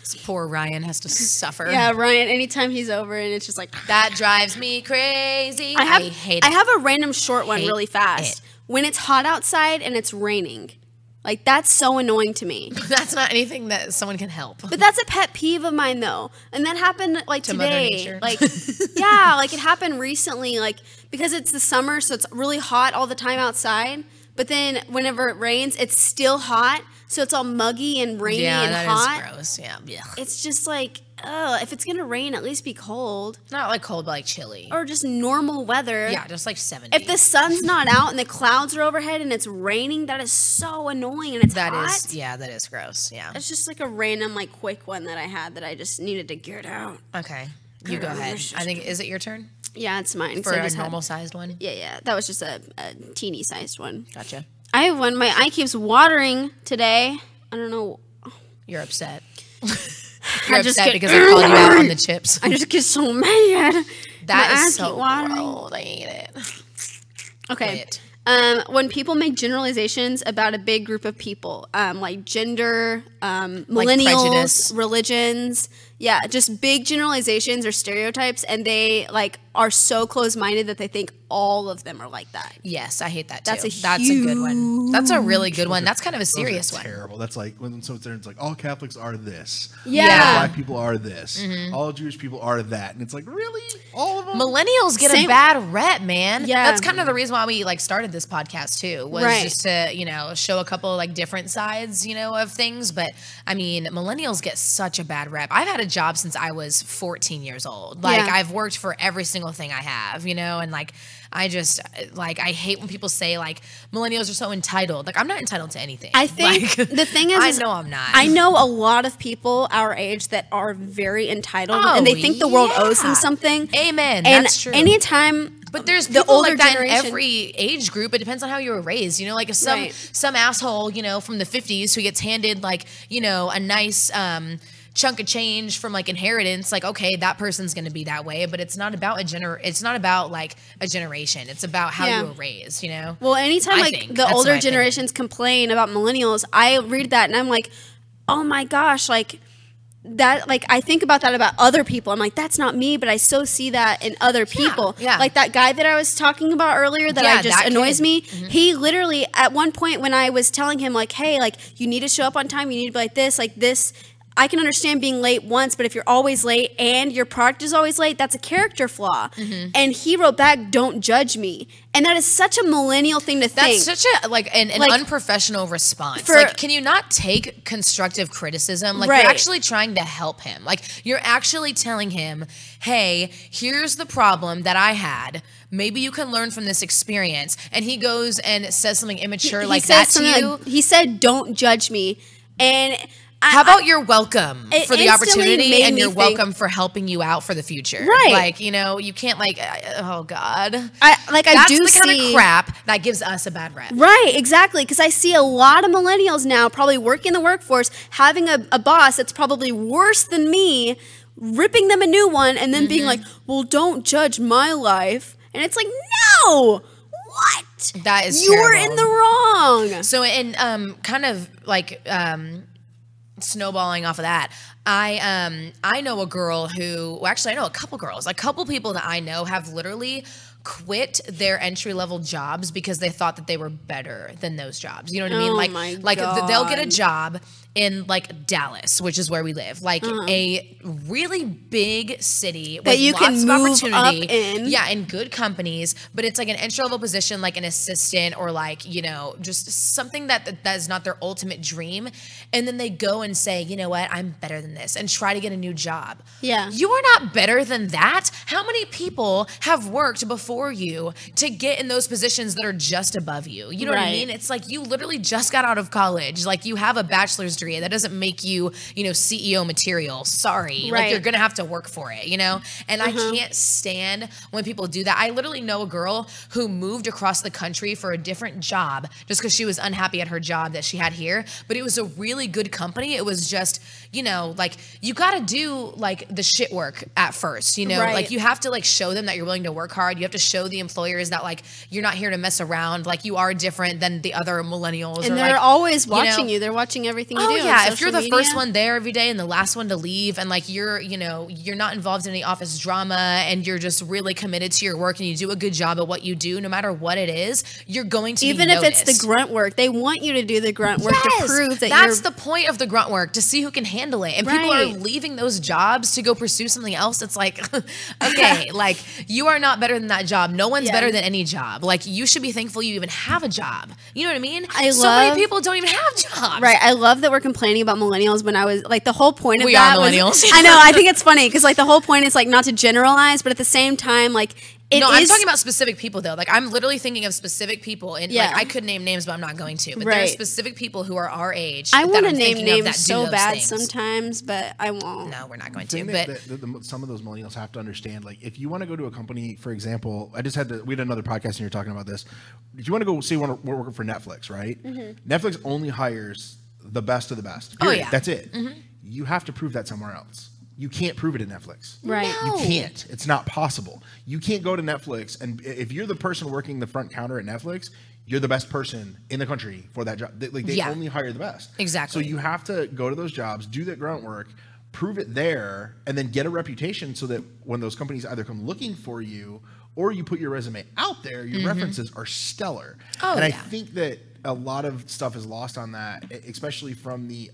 This poor Ryan has to suffer.
Yeah, Ryan, anytime he's over and it's just like
That drives me crazy.
I
hate it.
I have a random short one
Hate
really fast.
it.
When it's hot outside and it's raining. Like that's so annoying to me.
That's not anything that someone can help.
But that's a pet peeve of mine though. And that happened like
To Mother
today.
Nature?
Like yeah, like it happened recently like because it's the summer so it's really hot all the time outside. But then whenever it rains, it's still hot. So it's all muggy and rainy
Yeah,
and
that
hot.
is gross. Yeah. Ugh.
It's just like, oh, if it's gonna rain, at least be cold.
Not like cold, but like chilly.
Or just normal weather.
Yeah, just like 70.
If the sun's not out and the clouds are overhead and it's raining, that is so annoying and it's
That
hot.
is, yeah, that is gross. Yeah.
It's just like a random, like, quick one that I had that I just needed to get out.
Okay. You go ahead. I think, is it your turn?
Yeah, it's mine.
For
So I
a
just had-
normal sized one?
Yeah. That was just a teeny sized one.
Gotcha.
I have one. My eye keeps watering today. I don't know.
You're upset.
I
You're
just
upset
get
because I called you out on the chips.
I just get so mad. My
That
eyes
is so
keep watering.
gross. I hate it.
Okay.
Quit.
When people make generalizations about a big group of people, like gender, millennials,
prejudice.
religions, Yeah, just big generalizations or stereotypes, and they like are so close-minded that they think all of them are like that.
Yes, I hate that too.
That's
That's a good one. That's a really good one. That's kind of a
Those are
serious one.
terrible. That's like when someone's there, it's like all Catholics are this.
Yeah.
All Black people are this. All Jewish people are that. And it's like, really? All of them?
Millennials get a bad rep, man.
Yeah.
That's kind of the reason why we like started this podcast too, was just to, you know, show a couple like different sides, you know, of things. But I mean, millennials get such a bad rep. I've had a job since I was 14 years old. Like I've worked for every single thing I have, you know, and like I just like I hate when people say like millennials are so entitled. Like I'm not entitled to anything.
I think
like,
the thing is,
I know I'm not.
I know a lot of people our age that are very entitled, and they think the world owes them something.
Amen.
And
that's true.
anytime,
but there's
the
people
older
like that
generation,
in every age group. It depends on how you were raised. You know, like if some asshole, you know, from the 50s who gets handed like, you know, a nice chunk of change from like inheritance, like okay, that person's going to be that way, but it's not about it's not about like a generation. It's about how you were raised, you know?
Well, anytime like the older generations complain about millennials, I read that and I'm like, oh my gosh, like that, like I think about that about other people. I'm like, that's not me, but I so see that in other people.
Yeah.
Like that guy that I was talking about earlier that just annoys me. He literally at one point when I was telling him like, hey, like you need to show up on time, you need to be like this. I can understand being late once, but if you're always late and your product is always late, that's a character flaw. And he wrote back, don't judge me. And that is such a millennial thing to think.
That's such a like an unprofessional response. Like, can you not take constructive criticism? Like you're actually trying to help him. Like you're actually telling him, hey, here's the problem that I had. Maybe you can learn from this experience. And he goes and says something immature like that to you.
Like, he said, don't judge me. And
how about you're welcome for the opportunity and you're welcome
think,
for helping you out for the future.
Right.
Like, you know, you can't like, oh God.
That's
the kind of crap that gives us a bad rep.
Right, exactly. Because I see a lot of millennials now probably working in the workforce, having a boss that's probably worse than me, ripping them a new one and then being like, well, don't judge my life. And it's like, no, what?
That is
You're
terrible.
in the wrong.
So, in kind of like, snowballing off of that, I know a girl who, well, actually I know a couple people that I know have literally quit their entry-level jobs because they thought that they were better than those jobs. You know what I mean? Like they'll get a job in like Dallas, which is where we live, like a really big city
that
with
you
lots
can
of
move
opportunity.
Up in.
Yeah, in good companies, but it's like an entry-level position, like an assistant or like, you know, just something that is not their ultimate dream. And then they go and say, you know what, I'm better than this, and try to get a new job.
Yeah.
You are not better than that. How many people have worked before you to get in those positions that are just above you? You know what I mean? It's like you literally just got out of college. Like you have a bachelor's degree. That doesn't make you, you know, CEO material. Sorry. Like you're going to have to work for it, you know? And I can't stand when people do that. I literally know a girl who moved across the country for a different job just because she was unhappy at her job that she had here. But it was a really good company. It was just, you know, like you got to do like the shit work at first, you know? Like you have to like show them that you're willing to work hard. You have to show the employers that like you're not here to mess around. Like you are different than the other millennials.
And
or,
they're
like,
always watching you. They're watching everything you do.
Yeah, if you're the first one there every day and the last one to leave, and like you're, you know, you're not involved in any office drama and you're just really committed to your work and you do a good job at what you do, no matter what it is, you're going to
even
be
if
noticed.
It's the grunt work, they want you to do the grunt work to prove that
that's the point of the grunt work, to see who can handle it. And people are leaving those jobs to go pursue something else. It's like, okay, like you are not better than that job. No one's better than any job. Like you should be thankful you even have a job. You know what I mean? So many people don't even have jobs.
Right. I love that we're complaining about millennials when I was like the whole point of
we
that
are millennials.
I know. I think it's funny because like the whole point is like not to generalize, but at the same time, like
I'm talking about specific people though. Like I'm literally thinking of specific people, and like I could name names, but I'm not going to. But there are specific people who are our age.
I want to
name
names so bad sometimes, but I won't.
No, we're not going
to.
But
some of those millennials have to understand, like, if you want to go to a company, for example, we had another podcast and you're talking about this. If you want to go say we're working for Netflix, right? Netflix only hires the best of the best. Period. That's it. You have to prove that somewhere else. You can't prove it at Netflix.
Right.
You can't. It's not possible. You can't go to Netflix, and if you're the person working the front counter at Netflix, you're the best person in the country for that job. They only hire the best.
Exactly.
So you have to go to those jobs, do that grunt work, prove it there, and then get a reputation so that when those companies either come looking for you or you put your resume out there, your references are stellar. And I think that a lot of stuff is lost on that, especially from the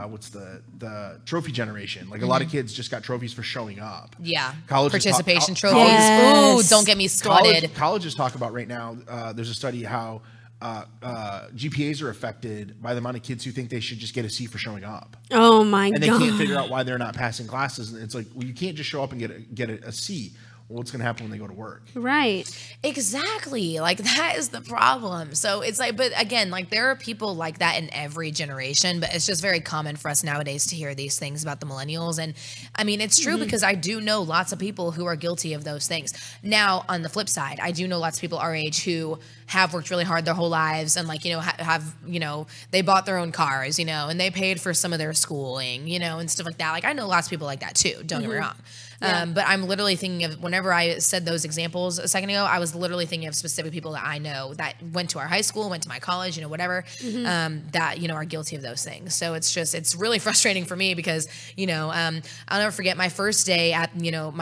what's the trophy generation. Like a lot of kids just got trophies for showing up.
Yeah.
Participation
trophies.
Yes.
Ooh, don't get me started.
Colleges talk about right now, there's a study how GPAs are affected by the amount of kids who think they should just get a C for showing up.
Oh my God.
And they can't figure out why they're not passing classes. And it's like, well, you can't just show up and get a C. Well, what's going to happen when they go to work?
Right.
Exactly. Like that is the problem. So it's like, but again, like there are people like that in every generation, but it's just very common for us nowadays to hear these things about the millennials. And I mean, it's true because I do know lots of people who are guilty of those things. Now, on the flip side, I do know lots of people our age who have worked really hard their whole lives and like, you know, have, you know, they bought their own cars, you know, and they paid for some of their schooling, you know, and stuff like that. Like I know lots of people like that too. Don't get me wrong. Yeah. But I'm literally thinking of, whenever I said those examples a second ago, I was literally thinking of specific people that I know that went to our high school, went to my college, you know, whatever, that, you know, are guilty of those things. So it's just, it's really frustrating for me because, you know, I'll never forget my first day at, you know,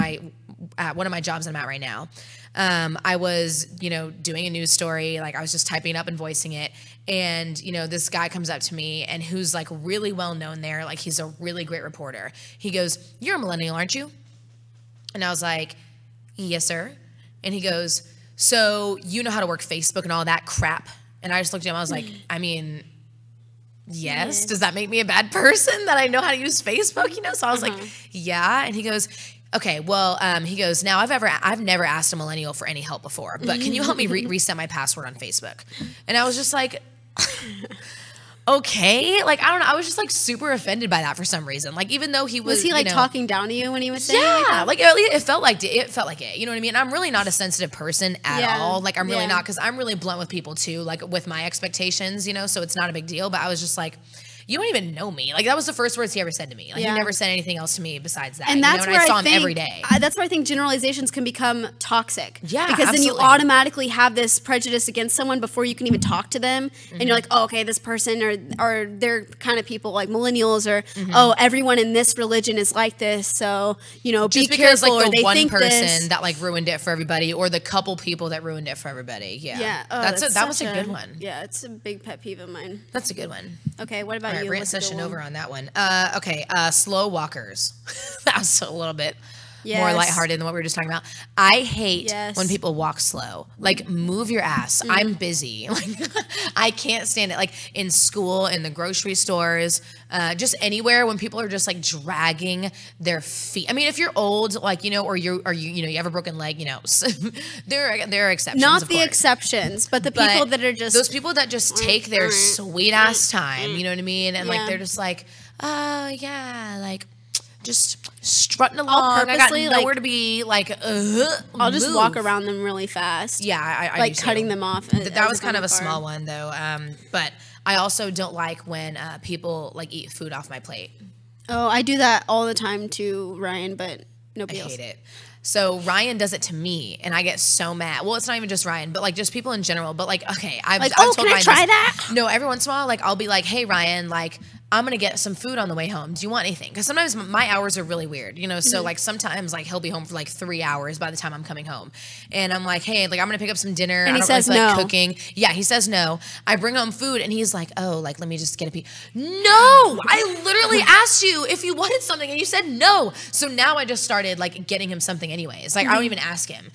at one of my jobs I'm at right now. I was, you know, doing a news story, like I was just typing it up and voicing it. And, you know, this guy comes up to me and who's like really well known there. Like he's a really great reporter. He goes, "You're a millennial, aren't you?" And I was like, "Yes, sir." And he goes, "So you know how to work Facebook and all that crap?" And I just looked at him. I was like, I mean, yes. Does that make me a bad person that I know how to use Facebook? You know? So I was like, yeah. And he goes, "Okay, well," he goes, "Now I've never asked a millennial for any help before, but can you help me reset my password on Facebook?" And I was just like, okay, like I don't know. I was just like super offended by that for some reason. Like even though he was
he like,
you know,
talking down to you when he was saying
like at least it felt like it. You know what I mean? I'm really not a sensitive person at all. Like I'm really not, because I'm really blunt with people too, like with my expectations, you know. So it's not a big deal. But I was just like, you don't even know me. Like that was the first words he ever said to me. Like he never said anything else to me besides that.
And that's
where
where
I saw
think,
him every day.
That's where I think generalizations can become toxic.
Yeah,
because then you
absolutely.
automatically have this prejudice against someone before you can even talk to them, and you're like, oh, okay, this person or they're kind of people like millennials, or oh, everyone in this religion is like this, so you know,
Just
be
because
careful.
like
or
the
they
one
think
person
this.
that like ruined it for everybody, or the couple people that ruined it for everybody. Yeah,
Oh,
that was a good one.
Yeah, it's a big pet peeve of mine.
That's a good one.
Okay, what about
All right,
you?
rant
What's a good
session
one?
over on that one. Okay, slow walkers. That was a little bit more
Yes.
lighthearted than what we were just talking about. I hate
Yes.
when people walk slow. Like, move your ass. I'm busy. Like, I can't stand it. Like, in school, in the grocery stores, just anywhere when people are just like dragging their feet. I mean, if you're old, like, you know, or you have a broken leg, you know, there are exceptions.
Not
of
the
course.
exceptions, but the
But
people that are just
those people that just take their sweet ass time, you know what I mean? And like
Yeah.
they're just like, oh yeah, like just strutting along. I got
purposely,
nowhere
like-
to be. Like,
I'll just
move.
walk around them really fast.
Yeah, I
like
do too.
cutting them off.
That was kind of a small one though. But I also don't like when people like eat food off my plate.
Oh, I do that all the time too, Ryan, but
I
nobody else.
hate it. So Ryan does it to me, and I get so mad. Well, it's not even just Ryan, but like just people in general. But like, okay, I've
Like,
told
can I
Ryan
try
this.
that?
No, every once in a while, like I'll be like, hey Ryan, like I'm gonna get some food on the way home. Do you want anything? Because sometimes my hours are really weird, you know. So like sometimes like he'll be home for like 3 hours by the time I'm coming home, and I'm like, hey, like I'm gonna pick up some dinner.
And
I
he
don't really
says
feel like
no.
cooking. Yeah, he says no. I bring home food, and he's like, oh, like let me just get a piece. No, I literally asked you if you wanted something, and you said no. So now I just started like getting him something anyways. Like I don't even ask him,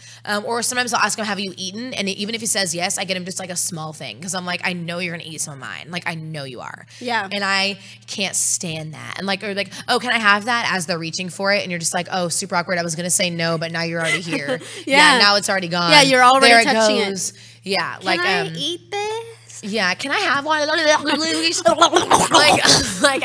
or sometimes I'll ask him, have you eaten? And even if he says yes, I get him just like a small thing because I'm like, I know you're gonna eat some of mine. Like I know you are.
Yeah.
And I can't stand that. And like, or like, oh, can I have that? As they're reaching for it, and you're just like, oh, super awkward. I was gonna say no, but now you're already here.
Yeah.
Now it's already gone.
Yeah, you're already
there
touching it.
goes. Yeah,
Can
like
I eat this?
yeah, can I have one? like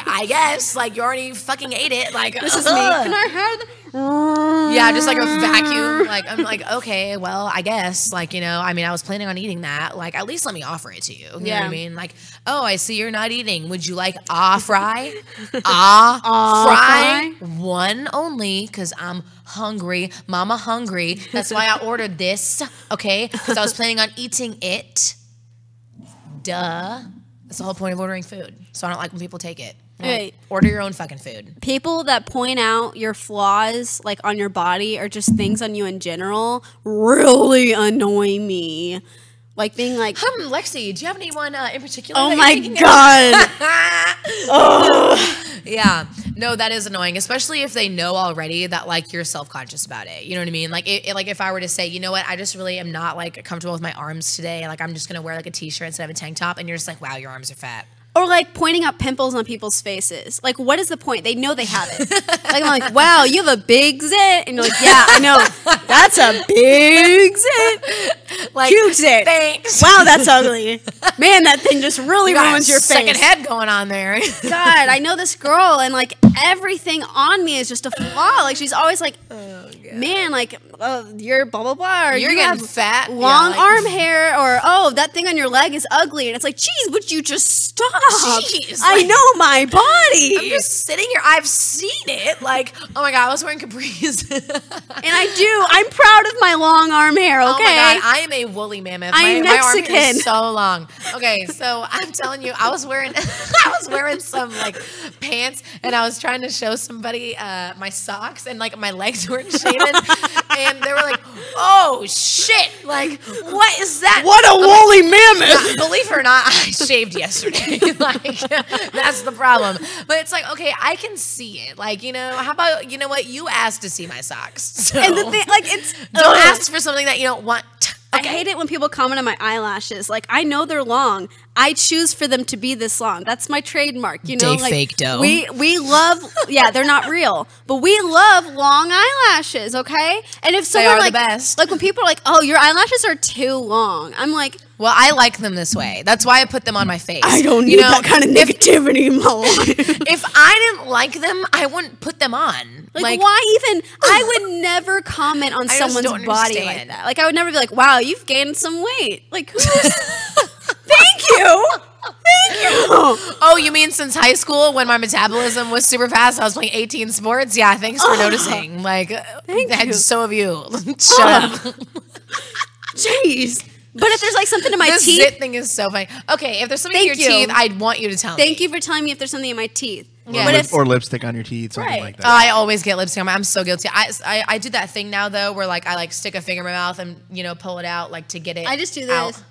I guess, like you already fucking ate it. Like
This is me. Can I have
yeah, just like a vacuum. Like I'm like, okay, well, I guess, like, you know, I mean, I was planning on eating that. Like, at least let me offer it to you. You know what
Yeah.
I mean? Like, oh, I see you're not eating. Would you like fry? Fry? One only, because I'm hungry. Mama hungry. That's why I ordered this. Okay? Because I was planning on eating it. Duh. That's the whole point of ordering food. So I don't like when people take it.
Okay.
Order your own fucking food.
People that point out your flaws, like on your body or just things on you in general, really annoy me. Like being like,
Lexi, do you have anyone in particular?
oh
that
my
you're thinking
God.
of? Yeah. No, that is annoying, especially if they know already that like you're self-conscious about it. You know what I mean? Like like if I were to say, you know what, I just really am not like comfortable with my arms today. Like I'm just gonna wear like a t-shirt instead of a tank top, and you're just like, wow, your arms are fat.
Or like pointing out pimples on people's faces. Like, what is the point? They know they have it. Like, I'm like, wow, you have a big zit. And you're like, yeah, I know. That's a big zit.
Like,
huge zit.
Thanks.
Wow, that's ugly. Man, that thing just really ruins your face.
Second head going on there.
God, I know this girl, and like everything on me is just a flaw. Like, she's always like, man, like, you're blah, blah, blah. Or
You're
you
getting
have
fat.
long arm hair. Or, oh, that thing on your leg is ugly. And it's like, geez, would you just stop?
Jeez,
I know my body.
I'm just sitting here. I've seen it. Like, oh my God, I was wearing capris.
And I do. I'm proud of my long arm hair, okay?
Oh my God, I am a woolly mammoth.
I'm
my arm
Mexican.
hair is so long. Okay, so I'm telling you, I was wearing some like pants, and I was trying to show somebody my socks, and like my legs weren't shaven, and they were like, "Oh shit! Like, what is that?
What a woolly mammoth!"
Believe it or not, I shaved yesterday. Like, that's the problem. But it's like, okay, I can see it. Like, you know, how about, you know what? You asked to see my socks. So
And the thing, like, it's
don't ask for something that you don't want. Okay.
I hate it when people comment on my eyelashes. Like, I know they're long. I choose for them to be this long. That's my trademark. You know,
They
like
fake dough.
we love. Yeah, they're not real, but we love long eyelashes. Okay, and if someone
are the
like
best.
like when people are like, "Oh, your eyelashes are too long," I'm like,
Well, I like them this way. That's why I put them on my face.
I don't need that kind of negativity in my life.
If I didn't like them, I wouldn't put them on.
Like, why even? I would never comment on
just
someone's
don't
body like
understand.
that. Like, I would never be like, "Wow, you've gained some weight." Like, who's? Thank you. Thank you.
Oh, you mean since high school when my metabolism was super fast, I was playing 18 sports? Yeah, thanks for noticing. Like,
Thank you.
So have you. Shut up.
Jeez. But if there's like something in my
This
teeth,
zit thing is so funny. Okay, if there's something in your
Thank you.
teeth, I'd want you to tell me.
thank you for telling me if there's something in my teeth.
Yeah.
But if
Or lipstick on your teeth, something
Right.
like
Oh,
that.
I always get lipstick on my. I'm so guilty. I do that thing now though, where like I like stick a finger in my mouth and pull it out like to get it.
I just do
out.
this.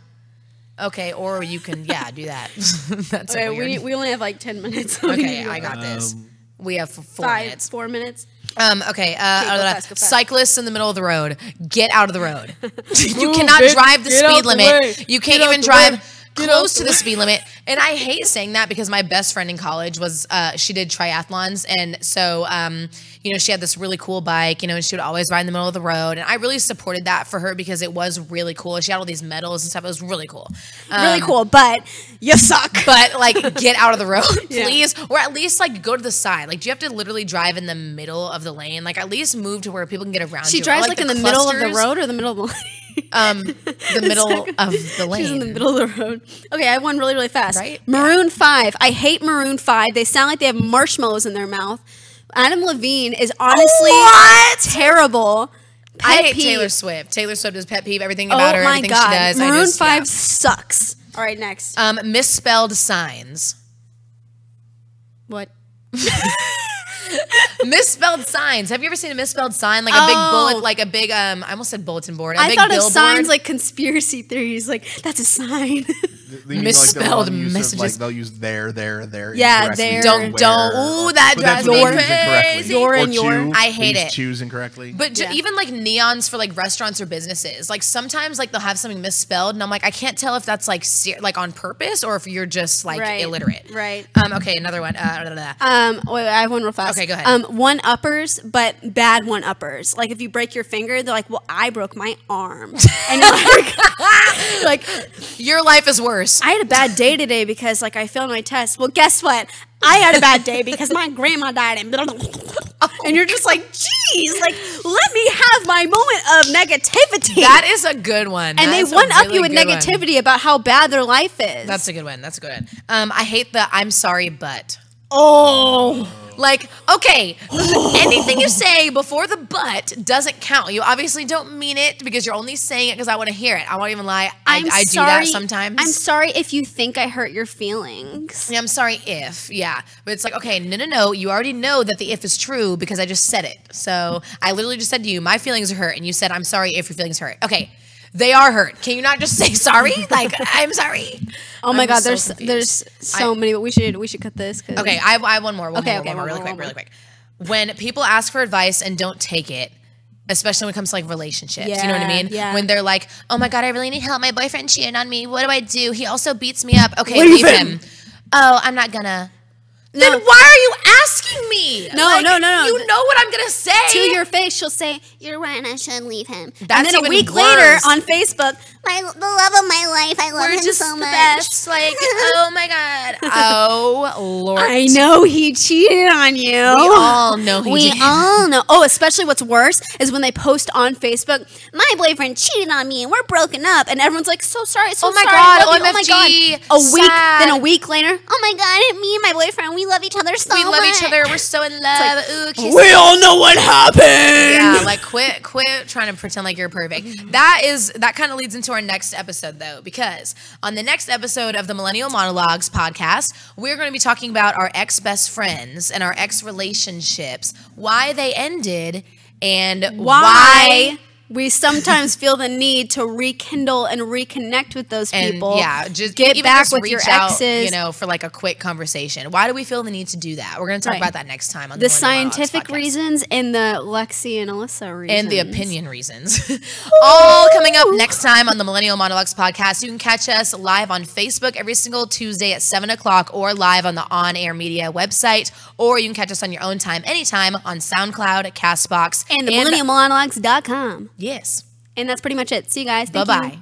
Okay, or you can do that. That's
Okay,
so weird.
we only have like 10 minutes.
Okay, I got this. We have 4 minutes.
4 minutes.
Okay.
fast, go fast.
Cyclists in the middle of the road. Get out of the road. You
Move,
cannot
bitch.
drive the
Get out
speed
the
limit.
way.
You can't
Get out
even
the
drive
way. Get
close
out
to
the
the speed limit. And I hate saying that because my best friend in college was she did triathlons, and so she had this really cool bike, and she would always ride in the middle of the road, and I really supported that for her because it was really cool. She had all these medals and stuff. It was really cool.
Really cool, but you suck.
But like, get out of the road,
Yeah.
please, or at least like go to the side. Like, do you have to literally drive in the middle of the lane? Like, at least move to where people can get around you.
She
Or,
drives like in the middle of the
clusters.
road or the middle of the lane?
The middle of the lane.
She's in the middle of the road. Okay, I have one really, really fast.
Right?
Maroon 5. I hate Maroon 5. They sound like they have marshmallows in their mouth. Adam Levine is honestly terrible.
I
Pet
hate
peeve.
Taylor Swift. Taylor Swift is pet peeve. Everything about her,
Oh my
everything
God.
she does.
Maroon
I just,
5 sucks. All right, next.
misspelled signs.
What?
Misspelled signs. Have you ever seen a misspelled sign? Like a big
Oh.
bullet, like a big, I almost said bulletin board. A
I
big
thought of
billboard.
signs like conspiracy theories. Like, that's a sign.
You mean,
misspelled
the wrong use of,
messages.
like, they'll use there.
Yeah,
incorrectly,
there.
Don't.
where,
Ooh, that
but that's
drives
when
me
they use it correctly.
crazy.
Your
Or
and your.
chew.
I
They
hate
use
it.
Choose incorrectly.
But
Yeah.
even like neons for like restaurants or businesses, like sometimes like they'll have something misspelled, and I'm like, I can't tell if that's like like on purpose or if you're just like
Right.
illiterate.
Right.
Okay, another one.
Wait, I have one real fast.
Okay, go ahead.
One-uppers, but bad one-uppers. Like, if you break your finger, they're like, well, I broke my arm. And you're like,
Your life is worse.
I had a bad day today because, like, I failed my test. Well, guess what? I had a bad day because my grandma died. And you're just like, geez, like, let me have my moment of negativity.
That is a good one.
and they one-up you with negativity about how bad their life is.
That's a good one. That's a good one. I hate the I'm sorry, but.
Oh.
Like, okay, anything you say before the but doesn't count. You obviously don't mean it because you're only saying it because I want to hear it. I won't even lie. I do that sometimes.
I'm sorry if you think I hurt your feelings.
Yeah, I'm sorry if, yeah. But it's like, okay, no. You already know that the if is true because I just said it. So I literally just said to you, my feelings are hurt. And you said, I'm sorry if your feelings hurt. Okay, they are hurt. Can you not just say sorry? Like, I'm sorry.
Oh my God,
so
there's so many, but we should cut this.
Okay, I have one more. One more, really quick. When people ask for advice and don't take it, especially when it comes to like relationships, you know what I mean?
Yeah.
When they're like, oh my God, I really need help. My boyfriend cheated on me. What do I do? He also beats me up. Okay, leave him. Oh, I'm not gonna. Then why are you asking me?
No.
You know what I'm gonna say.
To your face, she'll say, "You're right. I should leave him."
That's
and then a week
worse.
later on Facebook, the love of my life. I love him so much.
Best. Like, oh my God. Oh Lord.
I know he cheated on you.
We all know he did.
We all know. Oh, especially what's worse is when they post on Facebook, "My boyfriend cheated on me and we're broken up," and everyone's like, "So sorry, so sorry."
God,
oh my God. Then a week later, "Oh my God, me and my boyfriend, we love each other so much.
We love each other. We're so in love.
Like, we all know what happened."
Yeah, like quit trying to pretend like you're perfect. That kind of leads into our next episode though, because on the next episode of the Millennial Monologues podcast, we're going to be talking about our ex-best friends and our ex-relationships, why they ended, and why
we sometimes feel the need to rekindle and reconnect with those people.
And yeah, just
get back with
reach
your
out,
exes.
For like a quick conversation. Why do we feel the need to do that? We're going to talk about that next time on
the
Millennial Monologues
scientific
podcast.
reasons and the Lexi and Alyssa reasons.
And the opinion reasons. All coming up next time on the Millennial Monologues podcast. You can catch us live on Facebook every single Tuesday at 7 o'clock or live on the On Air Media website. Or you can catch us on your own time anytime on SoundCloud, CastBox.
And the millennialmonologues.com.
Yes.
And that's pretty much it. See you guys. Thank
Bye-bye.